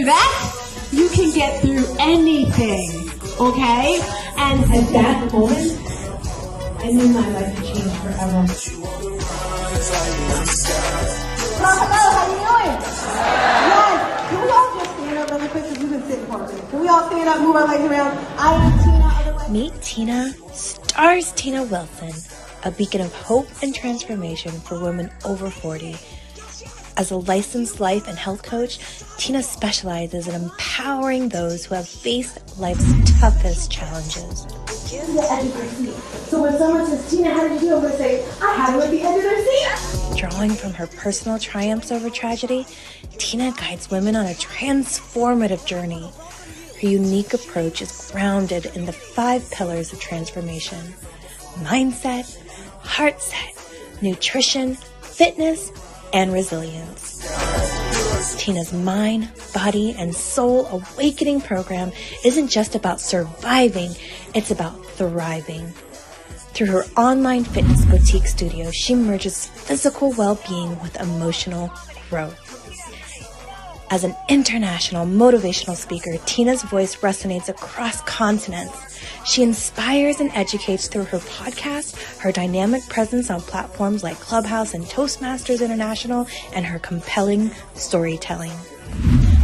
through that, you can get through anything, okay? And at that moment, I knew my life would change forever. Hello, how you doing? Yes. Can we all just stand up really quick because we've been sitting for a minute? Can we all stand up, move our legs around? I am Tina. Meet Tina, stars Tina Wilson, a beacon of hope and transformation for women over 40. As a licensed life and health coach, Tina specializes in empowering those who have faced life's toughest challenges. Here's the edge of their seat. So when someone says, Tina, how did you do? I'm going to say, I had them at the edge of their seat. Drawing from her personal triumphs over tragedy, Tina guides women on a transformative journey. Her unique approach is grounded in the 5 pillars of transformation: mindset, heart set, nutrition, fitness, and resilience. Tina's mind, body, and soul awakening program isn't just about surviving, it's about thriving. Through her online fitness boutique studio, she merges physical well-being with emotional growth. As an international motivational speaker, Tina's voice resonates across continents. She inspires and educates through her podcast, her dynamic presence on platforms like Clubhouse and Toastmasters International, and her compelling storytelling.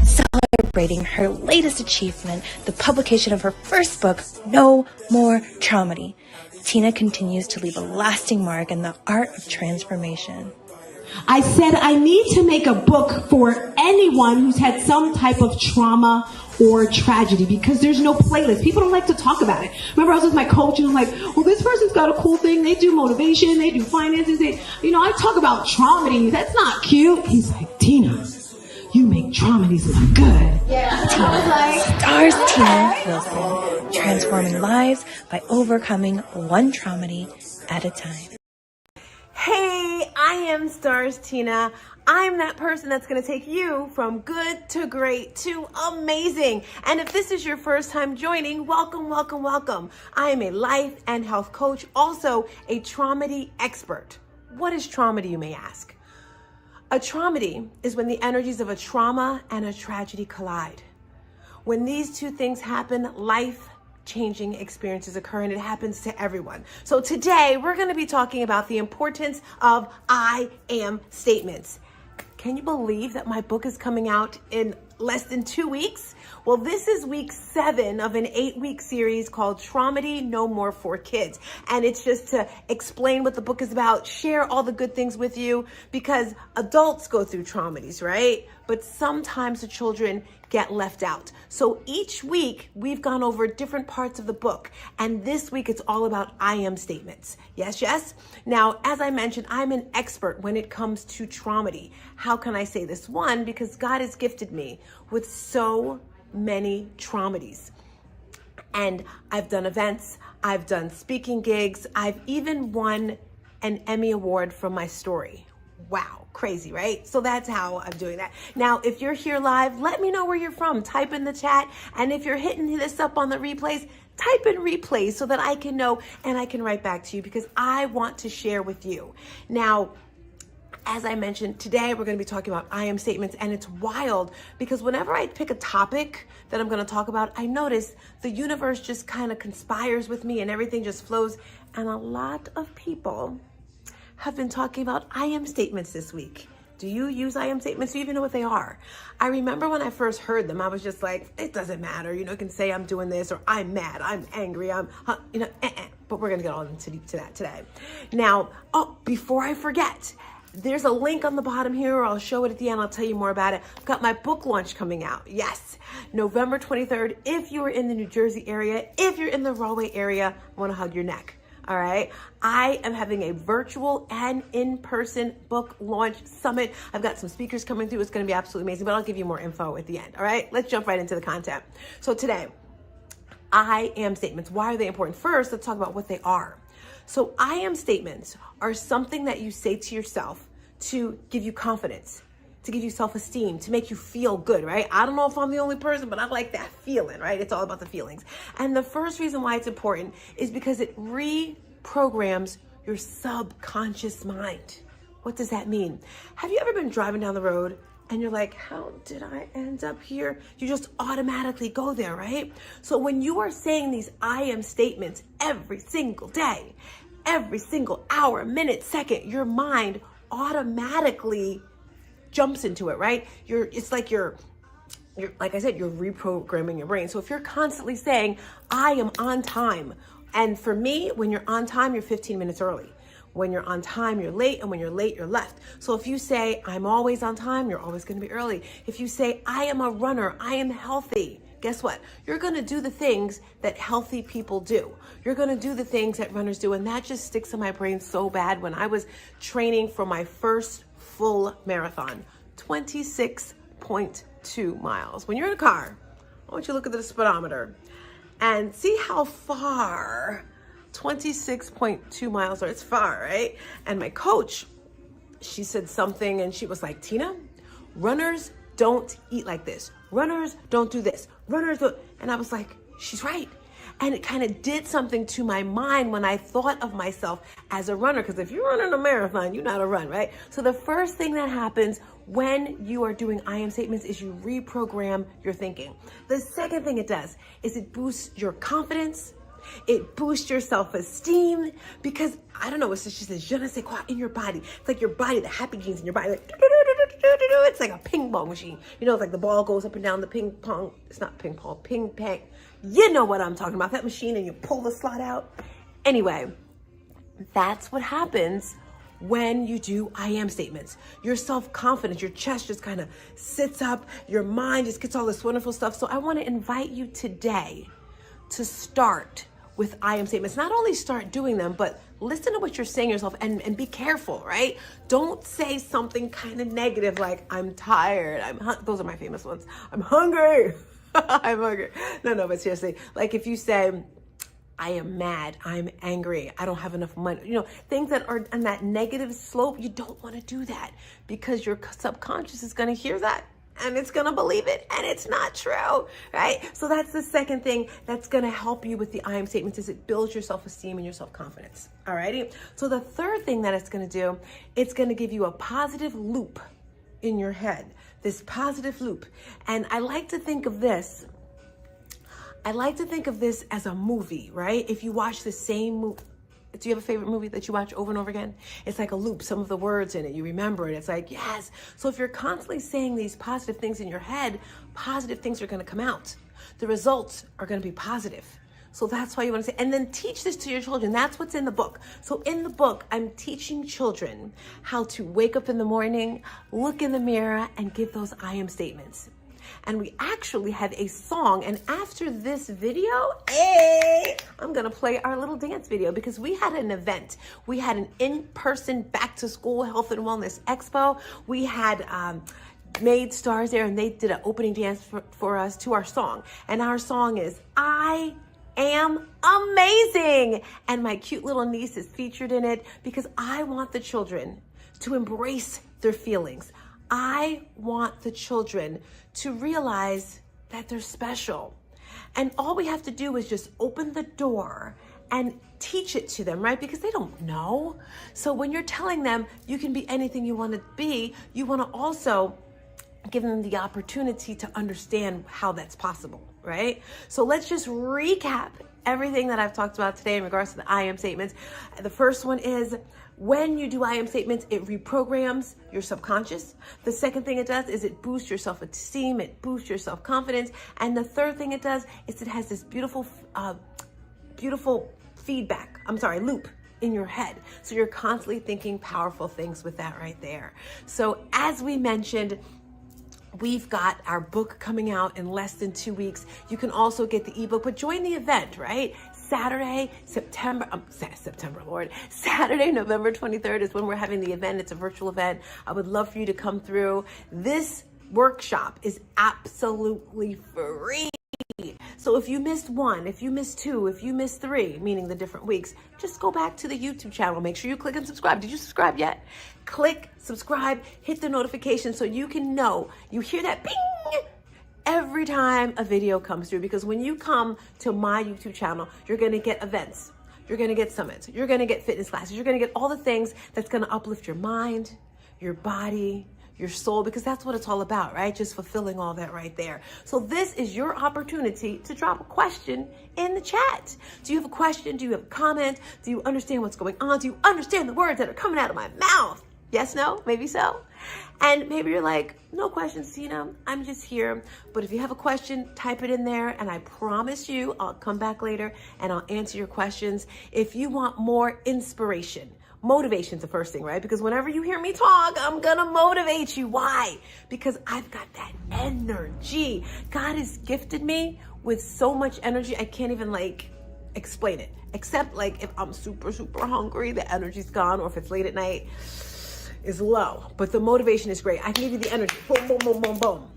Celebrating her latest achievement, the publication of her first book, No More Traumedy, Tina continues to leave a lasting mark in the art of transformation. I said I need to make a book for anyone who's had some type of trauma or tragedy, because there's no playlist. People don't like to talk about it. Remember, I was with my coach and I'm like, well, this person's got a cool thing. They do motivation. They do finances. I talk about traumedy. That's not cute. He's like, Tina, you make traumedies look good. Yeah. Stars Tina Wilson, transforming lives by overcoming one traumedy at a time. Hey, I am Stars Tina. I'm that person that's going to take you from good to great to amazing. And if this is your first time joining, welcome, welcome, welcome. I am a life and health coach, also a traumedy expert. What is traumedy, you may ask? A traumedy is when the energies of a trauma and a tragedy collide. When these two things happen, life-changing experiences occur, and it happens to everyone. So today we're going to be talking about the importance of I am statements. Can you believe that my book is coming out in less than 2 weeks? Well, this is week 7 of an 8-week series called Traumedy No More for Kids. And it's just to explain what the book is about, share all the good things with you, because adults go through traumedies, right? But sometimes the children get left out. So each week we've gone over different parts of the book. And this week it's all about I am statements. Yes, yes. Now, as I mentioned, I'm an expert when it comes to traumedy. How can I say this? One, because God has gifted me with so many traumedies. And I've done events, I've done speaking gigs, I've even won an Emmy Award from my story. Wow, crazy, right? So that's how I'm doing that. Now, if you're here live, let me know where you're from. Type in the chat. And if you're hitting this up on the replays, type in replays so that I can know and I can write back to you, because I want to share with you. Now, as I mentioned, today we're going to be talking about I am statements, and it's wild because whenever I pick a topic that I'm going to talk about, I notice the universe just kind of conspires with me and everything just flows. And a lot of people have been talking about I am statements this week. Do you use I am statements? Do you even know what they are? I remember when I first heard them, I was just like, it doesn't matter. You can say I'm doing this, or I'm mad, I'm angry, but we're going to get all into that today. Now, before I forget, there's a link on the bottom here, or I'll show it at the end. I'll tell you more about it. I've got my book launch coming out. Yes, November 23rd. If you're in the New Jersey area, if you're in the Rahway area, I want to hug your neck. All right. I am having a virtual and in-person book launch summit. I've got some speakers coming through. It's going to be absolutely amazing, but I'll give you more info at the end. All right. Let's jump right into the content. So today, I am statements. Why are they important? First, let's talk about what they are. So I am statements are something that you say to yourself to give you confidence, to give you self-esteem, to make you feel good, right? I don't know if I'm the only person, but I like that feeling, right? It's all about the feelings. And the first reason why it's important is because it reprograms your subconscious mind. What does that mean? Have you ever been driving down the road and you're like, how did I end up here? You just automatically go there, right? So when you are saying these I am statements every single day, every single hour, minute, second, your mind automatically jumps into it, right? It's like you're like I said, you're reprogramming your brain. So if you're constantly saying, I am on time, and for me, when you're on time, you're 15 minutes early. When you're on time, you're late, and when you're late, you're left. So if you say, I'm always on time, you're always gonna be early. If you say, I am a runner, I am healthy, guess what? You're gonna do the things that healthy people do. You're gonna do the things that runners do, and that just sticks in my brain so bad. When I was training for my first full marathon, 26.2 miles. When you're in a car, I want you to look at the speedometer and see how far 26.2 miles are. It's far, right? And my coach, she said something and she was like, Tina, runners don't eat like this. Runners don't do this. Runners don't. And I was like, she's right. And it kind of did something to my mind when I thought of myself as a runner. Because if you're running a marathon, you know how to run, right? So the first thing that happens when you are doing I am statements is you reprogram your thinking. The second thing it does is it boosts your confidence. It boosts your self-esteem because, I don't know, it's just a je ne sais quoi in your body. It's like your body, the happy genes in your body, like, it's like a ping pong machine. You know, it's like the ball goes up and down the ping pong. It's not ping pong, ping pong. You know what I'm talking about, that machine, and you pull the slot out. Anyway, that's what happens when you do I am statements. Your self-confidence, your chest just kind of sits up, your mind just gets all this wonderful stuff. So I want to invite you today to start with I am statements. Not only start doing them, but listen to what you're saying yourself and be careful, right? Don't say something kind of negative like, I'm tired, those are my famous ones. I'm hungry, I'm hungry. No, but seriously, like if you say, I am mad, I'm angry, I don't have enough money, you know, things that are on that negative slope, you don't want to do that because your subconscious is going to hear that and it's going to believe it, and it's not true, right? So that's the second thing that's going to help you with the I am statements, is it builds your self-esteem and your self-confidence, all righty? So the third thing that it's going to do, it's going to give you a positive loop in your head, this positive loop. And I like to think of this as a movie, right? If you watch the same movie, do you have a favorite movie that you watch over and over again? It's like a loop, some of the words in it, you remember it. It's like, yes. So if you're constantly saying these positive things in your head, positive things are going to come out. The results are going to be positive. So that's why you want to say, and then teach this to your children. That's what's in the book. So in the book, I'm teaching children how to wake up in the morning, look in the mirror, and give those I am statements. And we actually have a song. And after this video, I'm going to play our little dance video because we had an event. We had an in-person back-to-school health and wellness expo. We had Made Stars there, and they did an opening dance for us to our song. And our song is I Am Amazing. And my cute little niece is featured in it because I want the children to embrace their feelings. I want the children to realize that they're special. And all we have to do is just open the door and teach it to them, right? Because they don't know. So when you're telling them you can be anything you want to be, you want to also give them the opportunity to understand how that's possible, right? So let's just recap everything that I've talked about today in regards to the I am statements. The first one is, when you do I am statements, it reprograms your subconscious. The second thing it does is it boosts your self-esteem, it boosts your self-confidence. And the third thing it does is it has this beautiful loop in your head. So you're constantly thinking powerful things with that right there. So as we mentioned, we've got our book coming out in less than 2 weeks. You can also get the ebook, but join the event, right? Saturday, November 23rd is when we're having the event. It's a virtual event. I would love for you to come through. This workshop is absolutely free. So if you missed one, if you missed two, if you missed three, meaning the different weeks, just go back to the YouTube channel. Make sure you click and subscribe. Did you subscribe yet? Click, subscribe, hit the notification so you can know. You hear that bing every time a video comes through, because when you come to my YouTube channel, you're going to get events. You're going to get summits. You're going to get fitness classes. You're going to get all the things that's going to uplift your mind, your body, your soul, because that's what it's all about, right? Just fulfilling all that right there. So this is your opportunity to drop a question in the chat. Do you have a question? Do you have a comment? Do you understand what's going on? Do you understand the words that are coming out of my mouth? Yes, no, maybe so. And maybe you're like, no questions, Tina, I'm just here. But if you have a question, type it in there, and I promise you, I'll come back later and I'll answer your questions. If you want more inspiration, motivation's the first thing, right? Because whenever you hear me talk, I'm gonna motivate you. Why? Because I've got that energy. God has gifted me with so much energy, I can't even explain it. Except if I'm super, super hungry, the energy's gone, or if it's late at night, is low, but the motivation is great. I can give you the energy, boom, boom, boom, boom, boom.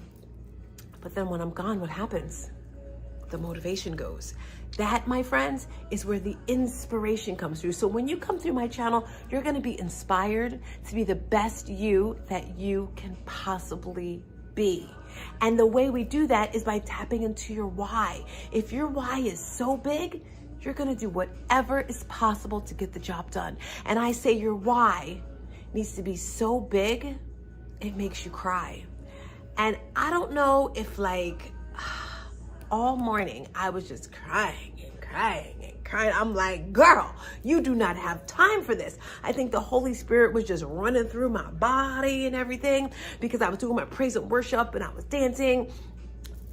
But then when I'm gone, what happens? The motivation goes. That, my friends, is where the inspiration comes through. So when you come through my channel, you're gonna be inspired to be the best you that you can possibly be. And the way we do that is by tapping into your why. If your why is so big, you're gonna do whatever is possible to get the job done. And I say your why needs to be so big, it makes you cry. And I don't know if all morning I was just crying and crying and crying. I'm like, girl, you do not have time for this. I think the Holy Spirit was just running through my body and everything, because I was doing my praise and worship and I was dancing.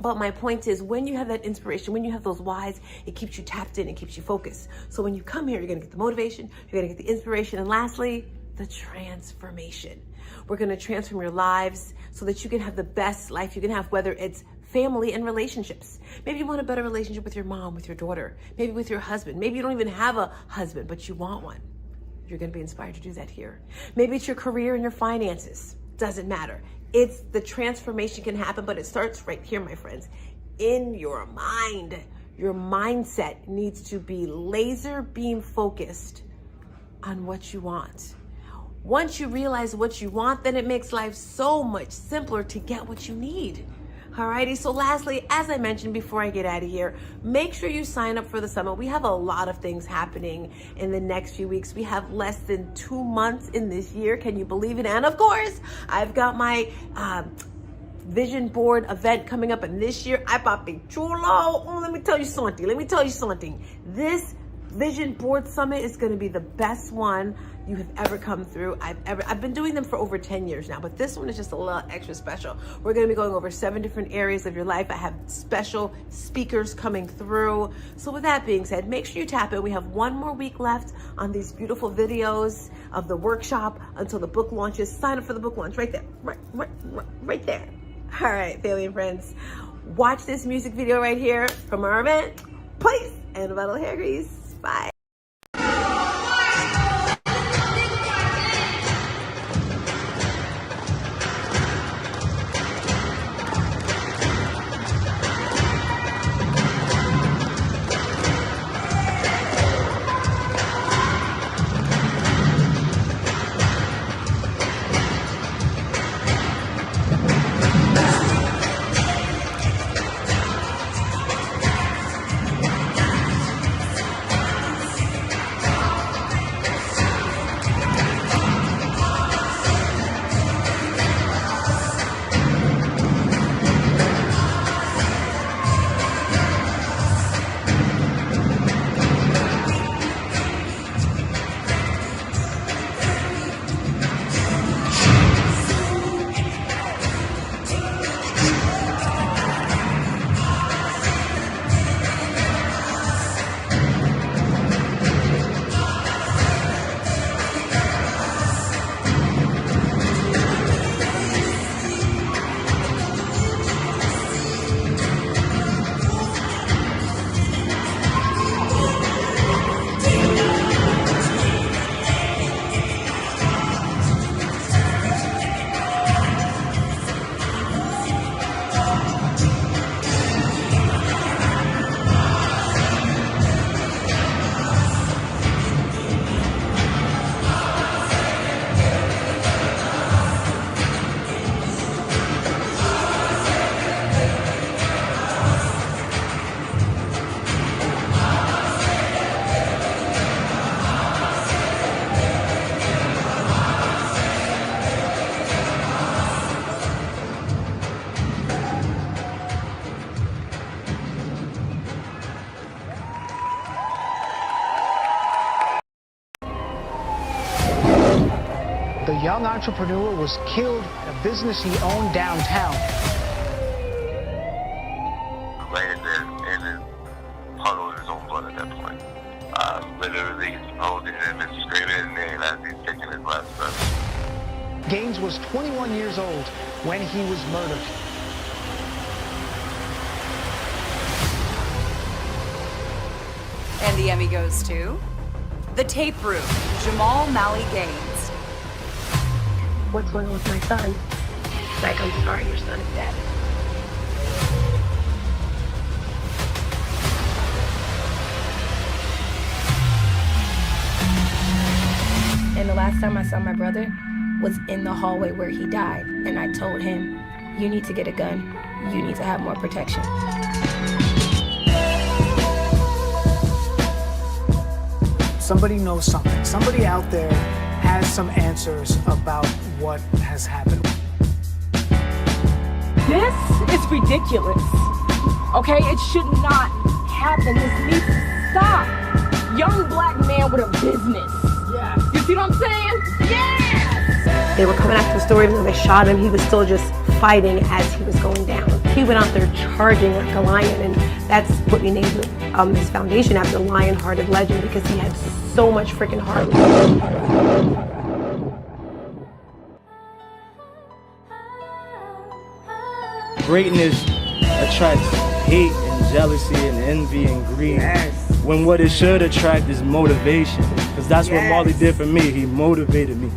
But my point is, when you have that inspiration, when you have those whys, it keeps you tapped in, it keeps you focused. So when you come here, you're gonna get the motivation, you're gonna get the inspiration, and lastly, the transformation. We're going to transform your lives so that you can have the best life you can have, whether it's family and relationships. Maybe you want a better relationship with your mom, with your daughter, maybe with your husband. Maybe you don't even have a husband, but you want one. You're going to be inspired to do that here. Maybe it's your career and your finances. Doesn't matter. It's the transformation can happen, but it starts right here, my friends, in your mind. Your mindset needs to be laser beam focused on what you want. Once you realize what you want, then it makes life so much simpler to get what you need. Alrighty, so lastly, as I mentioned before I get out of here, make sure you sign up for the summit. We have a lot of things happening in the next few weeks. We have less than 2 months in this year. Can you believe it? And of course, I've got my vision board event coming up, and this year, ay papi chulo. Oh, let me tell you something. This Vision Board Summit is going to be the best one you have ever come through. I've been doing them for over 10 years now, but this one is just a little extra special. We're going to be going over 7 different areas of your life. I have special speakers coming through. So with that being said, make sure you tap in. We have 1 more week left on these beautiful videos of the workshop until the book launches. Sign up for the book launch right there, right there. All right, family and friends, watch this music video right here from our event. Please, and a bottle of hair grease. Bye. young entrepreneur was killed at a business he owned downtown. Laying there in a puddle of his own blood at that point. Literally holding him and screaming his name as he's taking his last breath. Gaines was 21 years old when he was murdered. And the Emmy goes to The Tape Room, Jamal Malley Gaines. What's going on with my son? Like, I'm sorry, your son is dead. And the last time I saw my brother was in the hallway where he died. And I told him, you need to get a gun. You need to have more protection. Somebody knows something. Somebody out there has some answers about what has happened. This is ridiculous. Okay, it should not happen. This needs to stop. Young black man with a business. Yeah. You see what I'm saying? Yes! They were coming after the store, even though they shot him, he was still just fighting as he was going down. He went out there charging like a lion, and that's what we named his foundation after, Lion-Hearted Legend, because he had so much freaking heart. Greatness attracts hate and jealousy and envy and greed. Yes. When what it should attract is motivation. Because that's what Yes. Marley did for me. He motivated me.